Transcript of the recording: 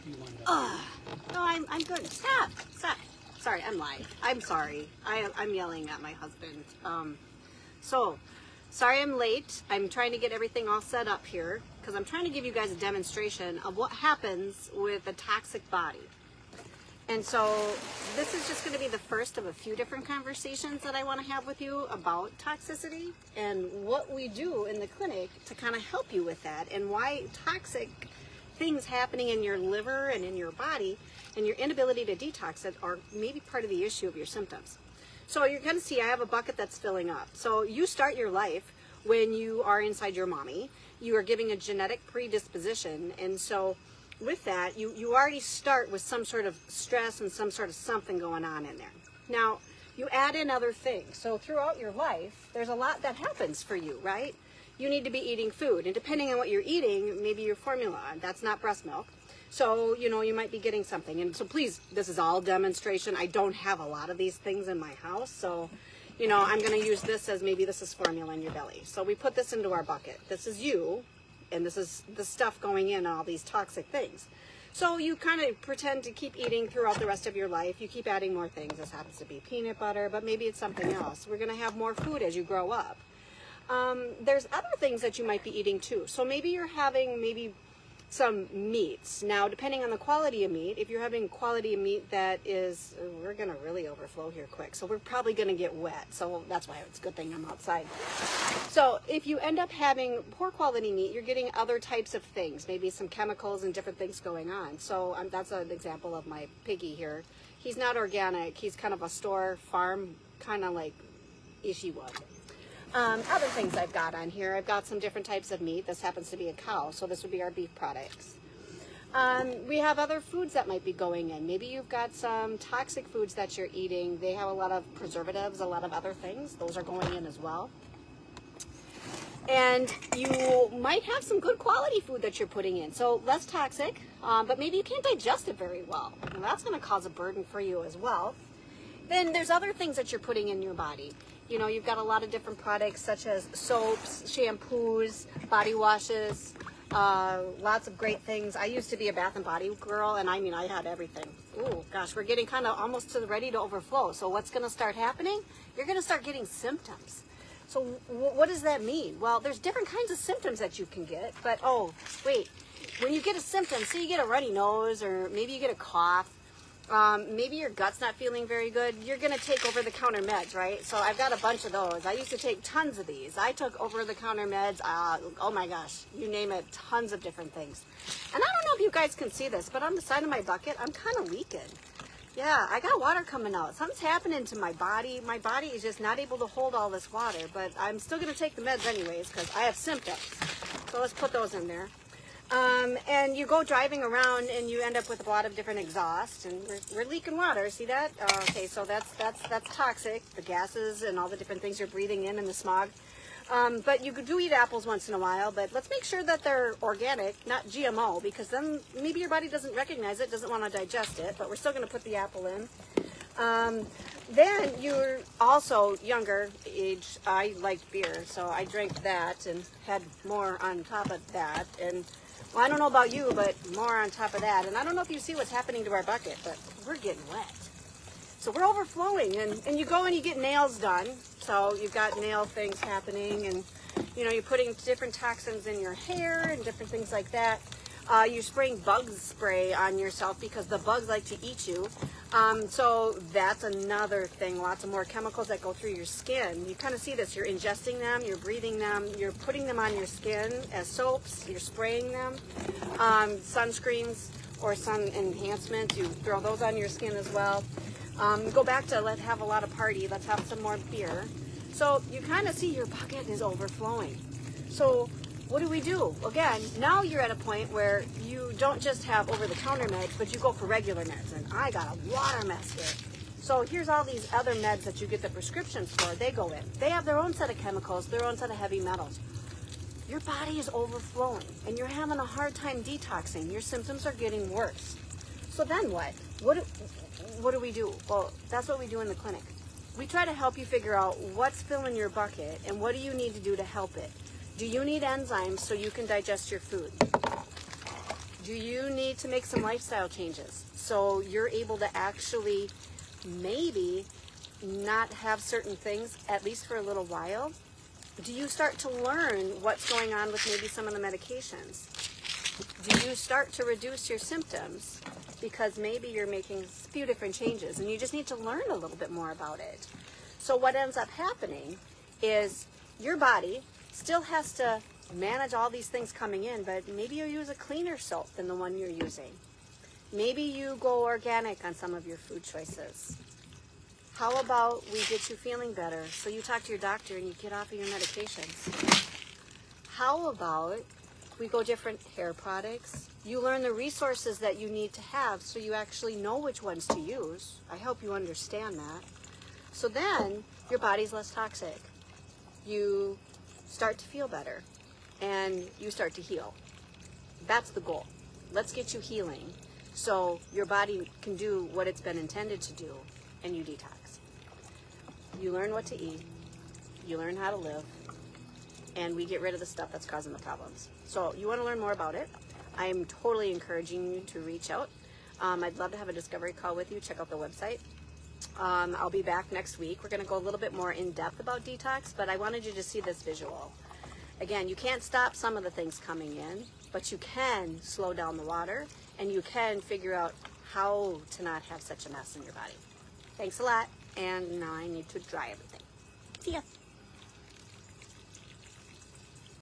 you want to... No, I'm good. Stop. Sorry, I'm lying. I'm sorry. I'm yelling at my husband. Sorry I'm late. I'm trying to get everything all set up here because I'm trying to give you guys a demonstration of what happens with a toxic body. And so this is just going to be the first of a few different conversations that I want to have with you about toxicity and what we do in the clinic to kind of help you with that, and why toxic things happening in your liver and in your body and your inability to detox it are maybe part of the issue of your symptoms. So you're going to see I have a bucket that's filling up. So you start your life when you are inside your mommy. You are giving a genetic predisposition, and so with that, you already start with some sort of stress and some sort of something going on in there. Now, you add in other things. So throughout your life, there's a lot that happens for you, right? You need to be eating food, and depending on what you're eating, maybe your formula, that's not breast milk. So, you might be getting something. And so please, this is all demonstration. I don't have a lot of these things in my house. So, I'm going to use this as maybe this is formula in your belly. So we put this into our bucket. This is you, and this is the stuff going in, all these toxic things. So you kind of pretend to keep eating throughout the rest of your life. You keep adding more things. This happens to be peanut butter, but maybe it's something else. We're going to have more food as you grow up. There's other things that you might be eating too. So maybe you're having some meats. Now, depending on the quality of meat, if you're having quality of meat that is, we're going to really overflow here quick. So we're probably going to get wet. So that's why it's a good thing I'm outside. So if you end up having poor quality meat, you're getting other types of things, maybe some chemicals and different things going on. So that's an example of my piggy here. He's not organic. He's kind of a store farm, kind of like ishy one. Other things I've got on here, I've got some different types of meat. This happens to be a cow, so this would be our beef products. We have other foods that might be going in. Maybe you've got some toxic foods that you're eating. They have a lot of preservatives, a lot of other things. Those are going in as well. And you might have some good quality food that you're putting in. So less toxic, but maybe you can't digest it very well. And that's going to cause a burden for you as well. Then there's other things that you're putting in your body. You've got a lot of different products such as soaps, shampoos, body washes, lots of great things. I used to be a Bath and Body girl, and I had everything. Ooh, gosh, we're getting kind of almost to the ready to overflow. So what's going to start happening? You're going to start getting symptoms. So what does that mean? Well, there's different kinds of symptoms that you can get, but wait, when you get a symptom, say you get a runny nose, or maybe you get a cough, maybe your gut's not feeling very good, you're going to take over-the-counter meds, right? So I've got a bunch of those. I used to take tons of these. I took over-the-counter meds, oh my gosh, you name it, tons of different things. And I don't know if you guys can see this, but on the side of my bucket, I'm kind of leaking. Yeah, I got water coming out. Something's happening to my body. My body is just not able to hold all this water, but I'm still going to take the meds anyways because I have symptoms. So let's put those in there. And you go driving around and you end up with a lot of different exhaust, and we're leaking water. See that? Okay, so that's toxic, the gases and all the different things you're breathing in and the smog. But you do eat apples once in a while, but let's make sure that they're organic, not GMO, because then maybe your body doesn't recognize it, doesn't want to digest it, but we're still going to put the apple in. Then you're also younger age. I liked beer, so I drank that and had more on top of that. And well, I don't know about you, but more on top of that. And I don't know if you see what's happening to our bucket, but we're getting wet. So we're overflowing, and you go and you get nails done. So you've got nail things happening, and you're putting different toxins in your hair and different things like that. You're spraying bug spray on yourself because the bugs like to eat you. So that's another thing. Lots of more chemicals that go through your skin. You kind of see this. You're ingesting them, you're breathing them, you're putting them on your skin as soaps, you're spraying them. Sunscreens or sun enhancements, you throw those on your skin as well. Go back to let's have a lot of party, let's have some more beer. So you kind of see your bucket is overflowing. So what do we do? Again, now you're at a point where you don't just have over-the-counter meds, but you go for regular meds. And I got a water mess here. So here's all these other meds that you get the prescriptions for. They go in. They have their own set of chemicals, their own set of heavy metals. Your body is overflowing, and you're having a hard time detoxing. Your symptoms are getting worse. So then what? What do we do? Well, that's what we do in the clinic. We try to help you figure out what's filling your bucket and what do you need to do to help it. Do you need enzymes so you can digest your food? Do you need to make some lifestyle changes so you're able to actually maybe not have certain things, at least for a little while? Do you start to learn what's going on with maybe some of the medications? Do you start to reduce your symptoms because maybe you're making a few different changes and you just need to learn a little bit more about it? So what ends up happening is your body still has to manage all these things coming in, but maybe you use a cleaner soap than the one you're using. Maybe you go organic on some of your food choices. How about we get you feeling better so you talk to your doctor and you get off of your medications? How about we go different hair products? You learn the resources that you need to have so you actually know which ones to use. I hope you understand that. So then your body's less toxic. You start to feel better and you start to heal. That's the goal. Let's get you healing so your body can do what it's been intended to do and you detox. You learn what to eat, you learn how to live, and we get rid of the stuff that's causing the problems. So you want to learn more about it, I'm totally encouraging you to reach out. I'd love to have a discovery call with you. Check out the website. I'll be back next week. We're going to go a little bit more in depth about detox, but I wanted you to see this visual. Again, you can't stop some of the things coming in, but you can slow down the water and you can figure out how to not have such a mess in your body. Thanks a lot, and now I need to dry everything. See ya.